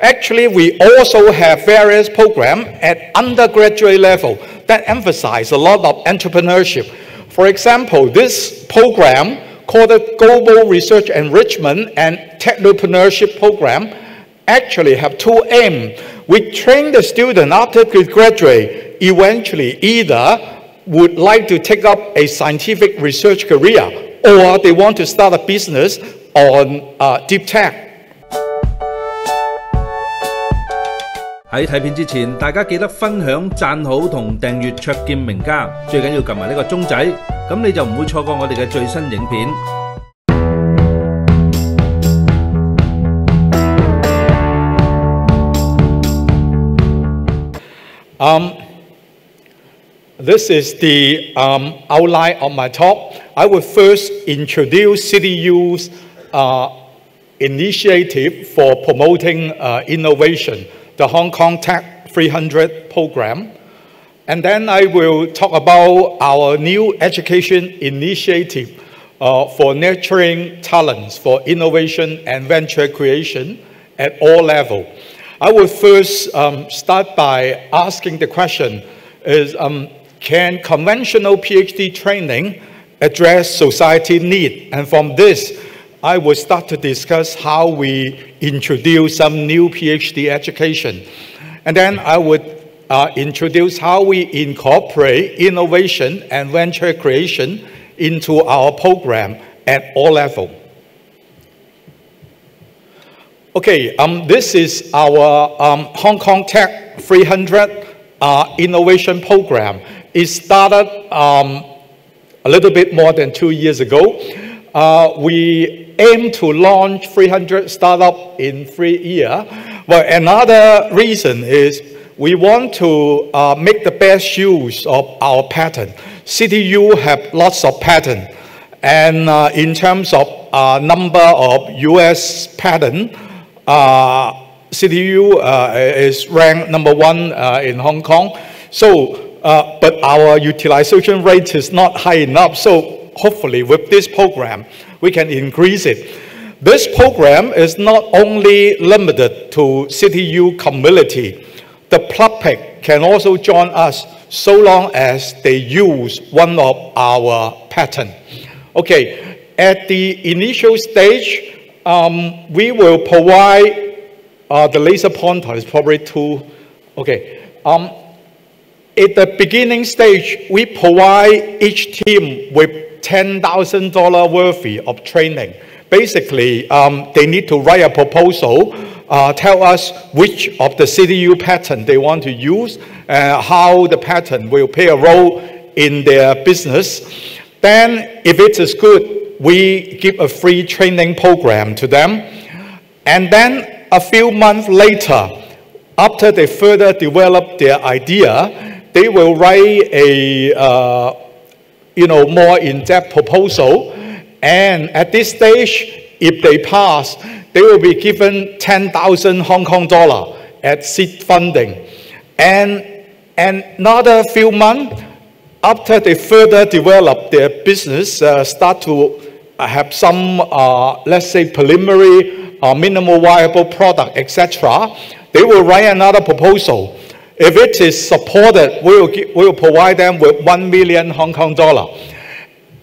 Actually, we also have various programs at undergraduate level that emphasize a lot of entrepreneurship. For example, this program called the Global Research Enrichment and Technopreneurship Program actually have two aims. We train the student after they graduate, eventually either would like to take up a scientific research career or they want to start a business on deep tech. 喺睇片之前，大家記得分享、讚好同訂閱灼見名家，最緊要撳埋呢個鐘仔，咁你就唔會錯過我哋嘅最新影片。This is the outline of my talk. I will first introduce CityU's initiative for promoting innovation, the Hong Kong Tech 300 program. And then I will talk about our new education initiative for nurturing talents for innovation and venture creation at all levels. I will first start by asking the question, can conventional PhD training address society need? And from this, I will start to discuss how we introduce some new PhD education. And then I would introduce how we incorporate innovation and venture creation into our program at all levels. Okay, this is our Hong Kong Tech 300 innovation program. It started a little bit more than 2 years ago. We aim to launch 300 startups in 3 years. But another reason is we want to make the best use of our patent. CityU have lots of patents. And in terms of number of US patents, CityU is ranked #1 in Hong Kong. So, but our utilization rate is not high enough. So hopefully with this program, we can increase it. This program is not only limited to CityU community. The public can also join us so long as they use one of our patents. Okay, at the initial stage, we will provide, the laser pointer is probably too, okay. At the beginning stage, we provide each team with $10,000 worth of training. Basically, they need to write a proposal, tell us which of the CityU patent they want to use, how the patent will play a role in their business. Then, if it is good, we give a free training program to them. And then, a few months later, after they further develop their idea, they will write a more in-depth proposal. And at this stage, if they pass, they will be given 10,000 Hong Kong dollar at seed funding. And another few months, after they further develop their business, start to have some, let's say, preliminary minimal viable product, etc., they will write another proposal. If it is supported, we will provide them with 1 million Hong Kong dollar.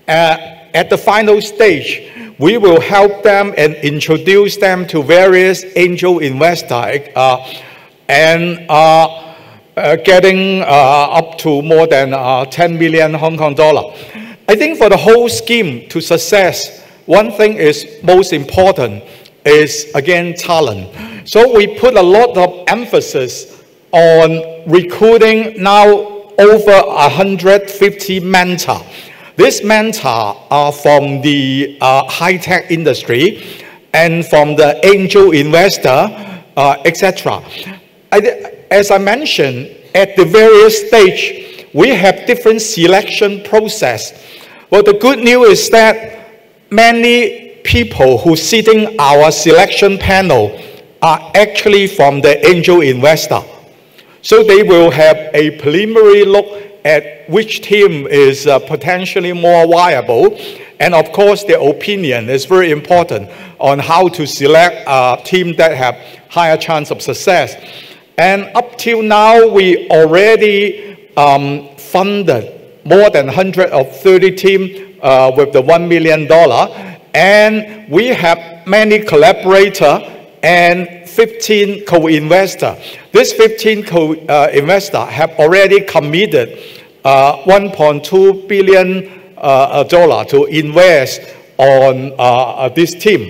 At the final stage, we will help them and introduce them to various angel investors and getting up to more than 10 million Hong Kong dollar. I think for the whole scheme to success, one thing is most important is, again, talent. So we put a lot of emphasis on recruiting now over 150 mentors. These mentors are from the high-tech industry and from the angel investor, etc. As I mentioned, at the various stage, we have different selection process. But the good news is that many people who sit in our selection panel are actually from the angel investor. So they will have a preliminary look at which team is potentially more viable, And of course, their opinion is very important on how to select a team that have higher chance of success. And up till now, we already funded more than 130 teams with the $1 million. And we have many collaborators and 15 co-investors. These 15 co-investors have already committed $1.2 billion to invest on this team.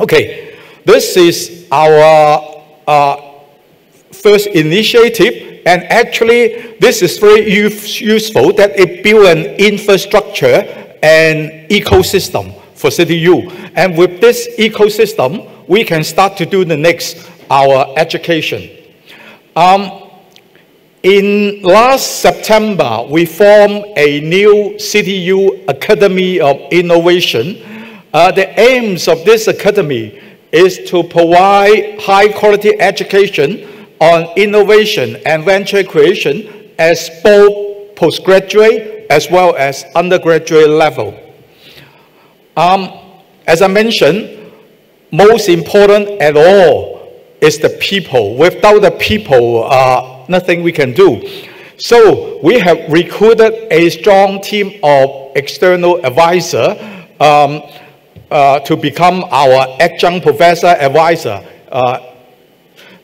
Okay, this is our first initiative, and actually this is very useful that it builds an infrastructure and ecosystem for CityU. And with this ecosystem, we can start to do the next, our education. In last September, we formed a new CityU Academy of Innovation. The aims of this academy is to provide high-quality education on innovation and venture creation as both postgraduate as well as undergraduate level. As I mentioned, most important at all is the people. Without the people, nothing we can do. So we have recruited a strong team of external advisors to become our adjunct professor advisor.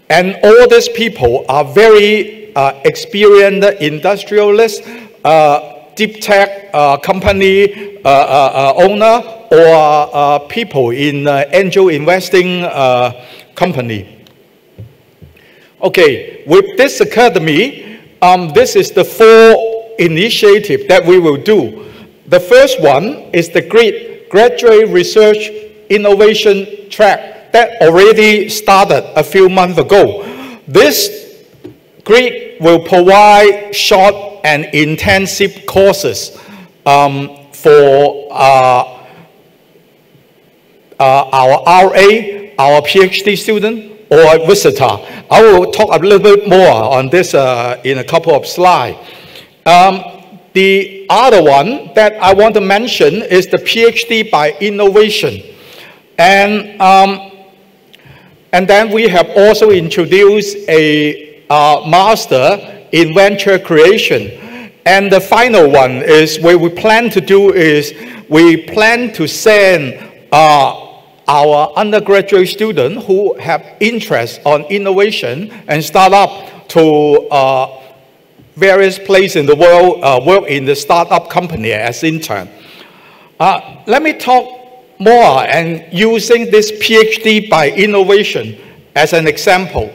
And all these people are very experienced industrialists, deep tech company owner, or people in angel investing company. Okay, with this academy, this is the 4 initiatives that we will do. The first one is the graduate research innovation track that already started a few months ago. This grid will provide short and intensive courses for our RA, our PhD student, or visitor. I will talk a little bit more on this in a couple of slides. The other one that I want to mention is the PhD by innovation. And then we have also introduced a master in venture creation. And the final one is what we plan to do is we plan to send our undergraduate students who have interest on innovation and startup to various places in the world, work in the startup company as intern. Let me talk more and using this PhD by innovation as an example.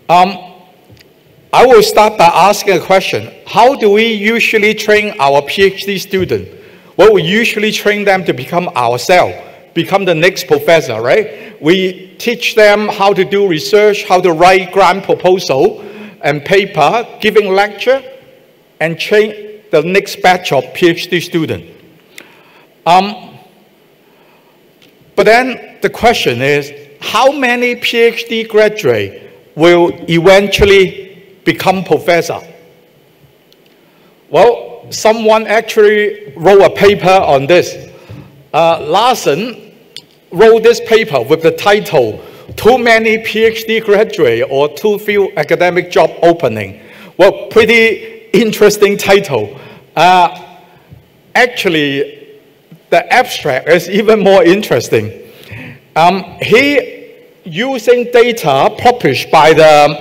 I will start by asking a question. How do we usually train our PhD students? Well, we usually train them to become ourselves, become the next professor, right? We teach them how to do research, how to write grant proposal and paper, giving lecture, and train the next batch of PhD students. But then the question is, how many PhD graduates will eventually become professor? Well, someone actually wrote a paper on this. Larson wrote this paper with the title, Too Many PhD Graduates or Too Few Academic Job Opening. Well, pretty interesting title. Actually, the abstract is even more interesting. He using data published by the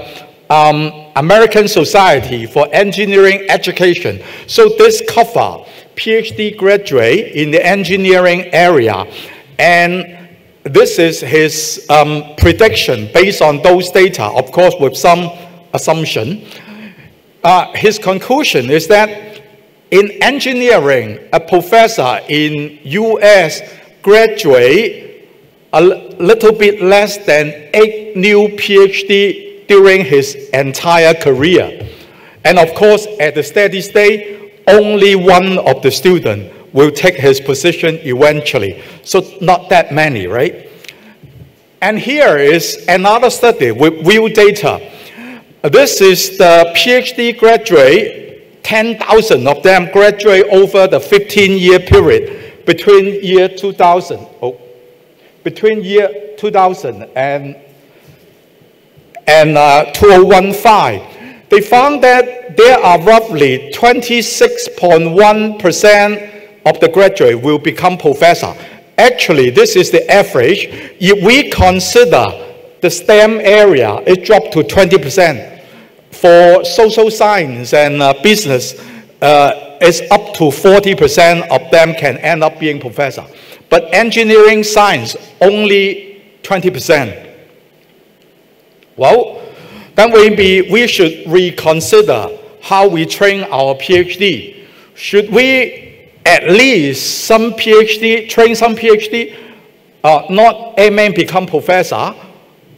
American Society for Engineering Education. So this cover PhD graduate in the engineering area. And this is his prediction based on those data, of course with some assumption. His conclusion is that in engineering, a professor in US graduate a little bit less than 8 new PhD during his entire career. And of course, at the steady state, only one of the students will take his position eventually. So not that many, right? And here is another study with real data. This is the PhD graduate 10,000 of them graduate over the 15-year period between year 2000 and 2015. They found that there are roughly 26.1% of the graduate will become professor. Actually, this is the average. If we consider the STEM area, it dropped to 20%. For social science and business, it's up to 40% of them can end up being professor. But engineering science, only 20%. Well, then maybe we should reconsider how we train our PhD. Should we at least train some PhD, not aiming become professor?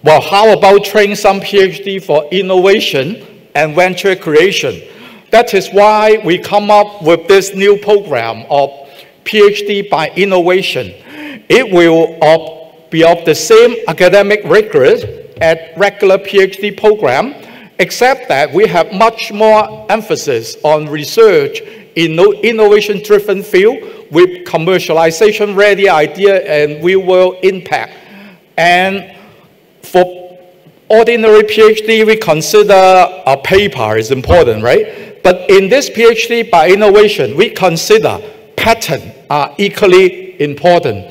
Well, how about train some PhD for innovation and venture creation? That is why we come up with this new program of PhD by innovation. It will be of the same academic rigor as regular PhD program, except that we have much more emphasis on research in innovation-driven field with commercialization-ready idea and real-world impact. And for ordinary PhD, we consider a paper is important, right? But in this PhD by innovation, we consider patents are equally important.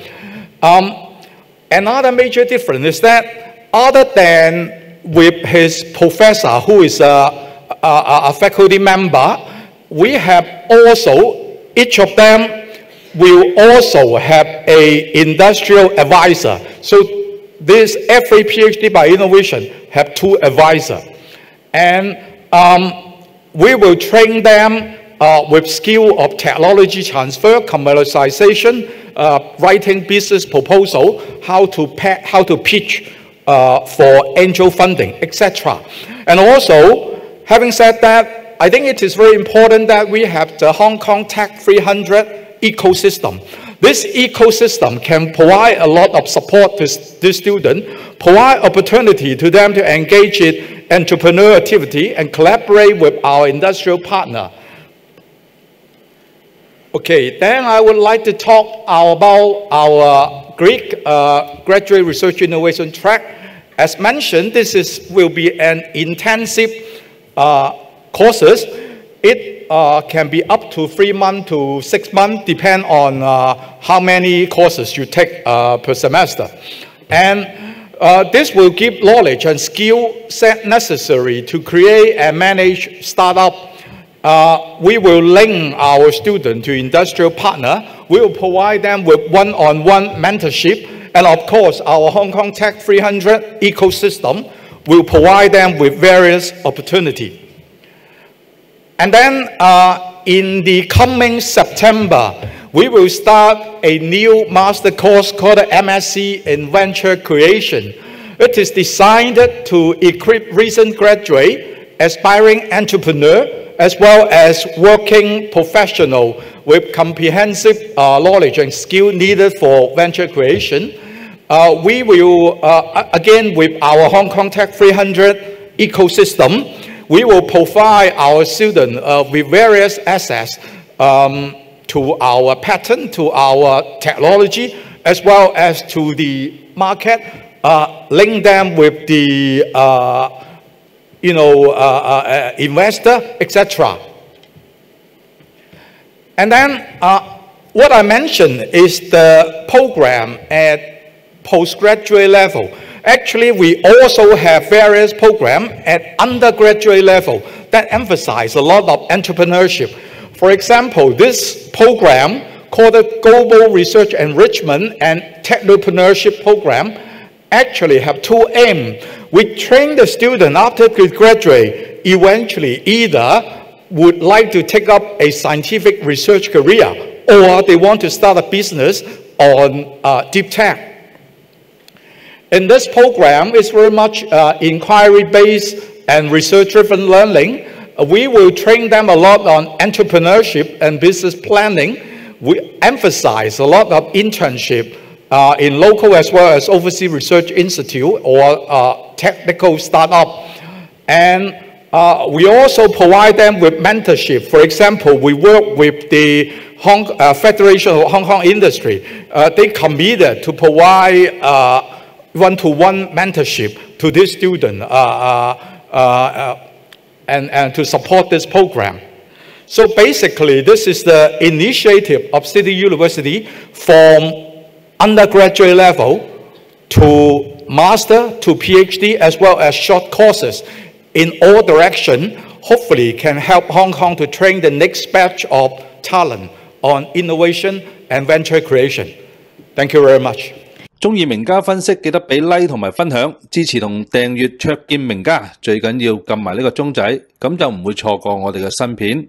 Another major difference is that other than with his professor, who is a faculty member, we have also, each of them will also have an industrial advisor. So every PhD by innovation have 2 advisors. And we will train them with skill of technology transfer, commercialization, writing business proposal, how to pitch for angel funding, etc. And also, having said that, I think it is very important that we have the Hong Kong Tech 300 ecosystem. This ecosystem can provide a lot of support to the student, provide opportunity to them to engage in entrepreneurial activity and collaborate with our industrial partner. Okay, then I would like to talk about our Greek graduate research innovation track. As mentioned, this will be an intensive courses. It can be up to 3 months to 6 months, depend on how many courses you take per semester. And this will give knowledge and skill set necessary to create and manage startup. We will link our students to industrial partner. We will provide them with one-on-one mentorship. And of course, our Hong Kong Tech 300 ecosystem will provide them with various opportunities. And then in the coming September, we will start a new master course called MSc in Venture Creation. It is designed to equip recent graduate, aspiring entrepreneur, as well as working professional with comprehensive knowledge and skill needed for venture creation. We will, again, with our Hong Kong Tech 300 ecosystem, we will provide our students with various access to our patent, to our technology, as well as to the market, link them with the investor, etc. And then what I mentioned is the program at postgraduate level. Actually, we also have various programs at undergraduate level that emphasize a lot of entrepreneurship. For example, this program called the Global Research Enrichment and Technopreneurship Program actually have 2 aims. We train the student after they graduate, eventually either would like to take up a scientific research career or they want to start a business on deep tech. In this program, it's very much inquiry-based and research-driven learning. We will train them a lot on entrepreneurship and business planning. We emphasize a lot of internship in local as well as overseas research institute or technical startup. And We also provide them with mentorship. For example, we work with the Federation of Hong Kong Industry. They committed to provide one-to-one mentorship to this student and to support this program. So basically, this is the initiative of City University from undergraduate level to master to PhD, as well as short courses in all directions. Hopefully can help Hong Kong to train the next batch of talent on innovation and venture creation. Thank you very much. 中意名家分析，記得俾 like 同埋分享，支持同訂閱灼見名家，最緊要撳埋呢個鐘仔，咁就唔會錯過我哋嘅新片。